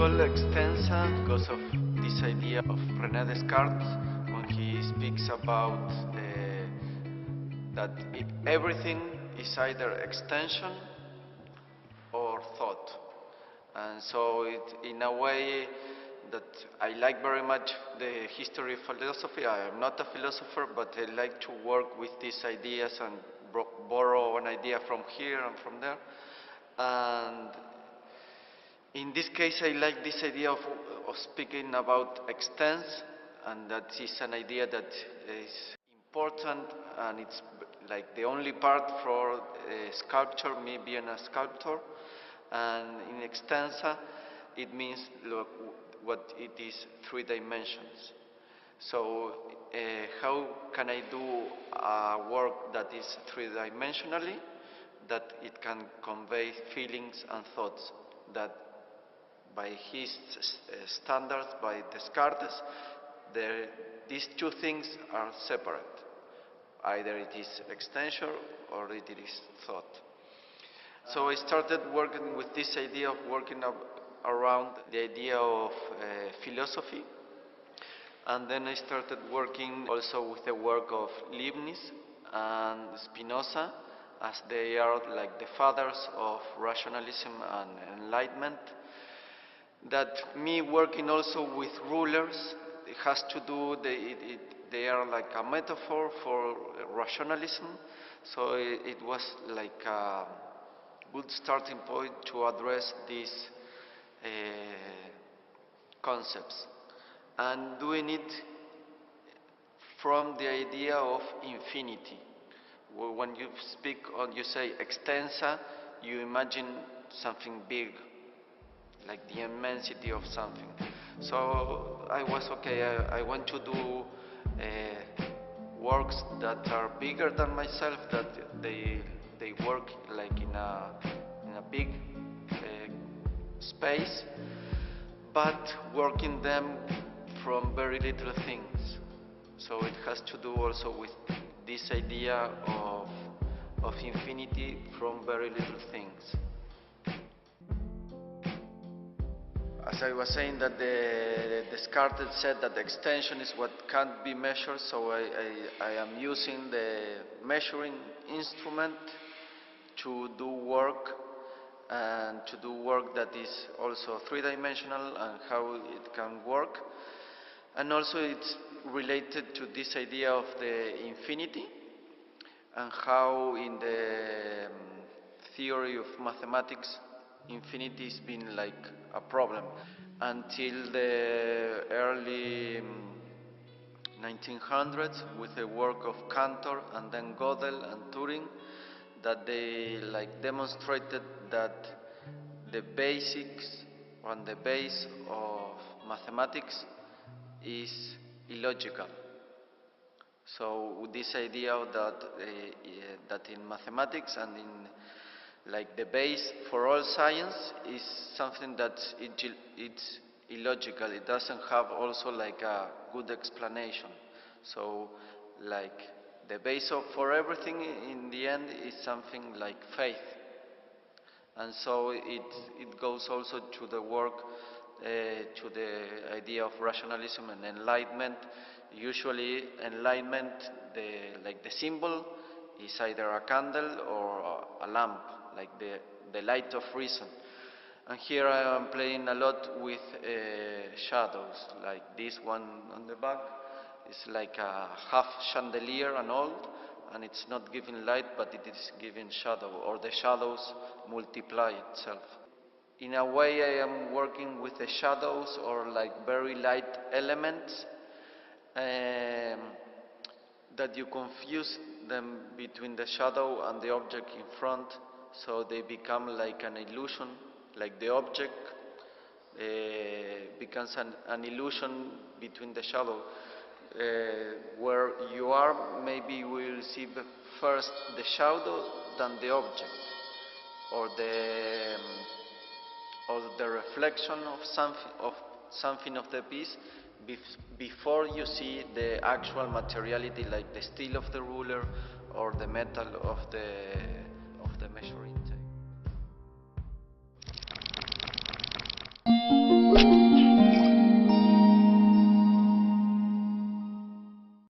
called extensa because of this idea of René Descartes when he speaks about that everything is either extension or thought. And so in a way that I like very much the history of philosophy. I am not a philosopher, but I like to work with these ideas and borrow an idea from here and from there. And in this case, I like this idea of speaking about extents, and that is an idea that is important, and it's like the only part for sculpture, me being a sculptor. And in extensa, it means what it is, 3 dimensions. So how can I do a work that is 3-dimensionally, that it can convey feelings and thoughts that by his standards, by Descartes, these 2 things are separate. Either it is extension or it is thought. So I started working with this idea of working around the idea of philosophy. And then I started working also with the work of Leibniz and Spinoza, as they are like the fathers of rationalism and enlightenment. That me working also with rulers, it has to do, they are like a metaphor for rationalism. So it was like a good starting point to address these concepts. And doing it from the idea of infinity. When you speak or you say extensa, you imagine something big, like the immensity of something. So I was okay, I want to do works that are bigger than myself, that they work like in a big space, but working them from very little things. So it has to do also with this idea of infinity from very little things. As I was saying, that Descartes said that the extension is what can't be measured, so I am using the measuring instrument to do work, and to do work that is also 3-dimensional and how it can work. And also it's related to this idea of the infinity and how in the theory of mathematics infinity has been like a problem until the early 1900s with the work of Cantor and then Gödel and Turing, that they like demonstrated that the basics and the base of mathematics is illogical. So this idea that in mathematics and in like the base for all science is something that it's illogical. It doesn't have also like a good explanation. So like the base for everything in the end is something like faith. And so it goes also to the work, to the idea of rationalism and enlightenment. Usually enlightenment, the symbol is either a candle or a lamp, like the light of reason. And here I am playing a lot with shadows, like this one on the back. It's like a half chandelier and old, and it's not giving light, but it is giving shadow, or the shadows multiply itself. In a way, I am working with the shadows or like very light elements that you confuse them between the shadow and the object in front, so they become like an illusion, like the object becomes an illusion between the shadow. Where you are, maybe you will see first the shadow than the object, or the reflection of something of the piece before you see the actual materiality, like the steel of the ruler or the metal of the measuring tape.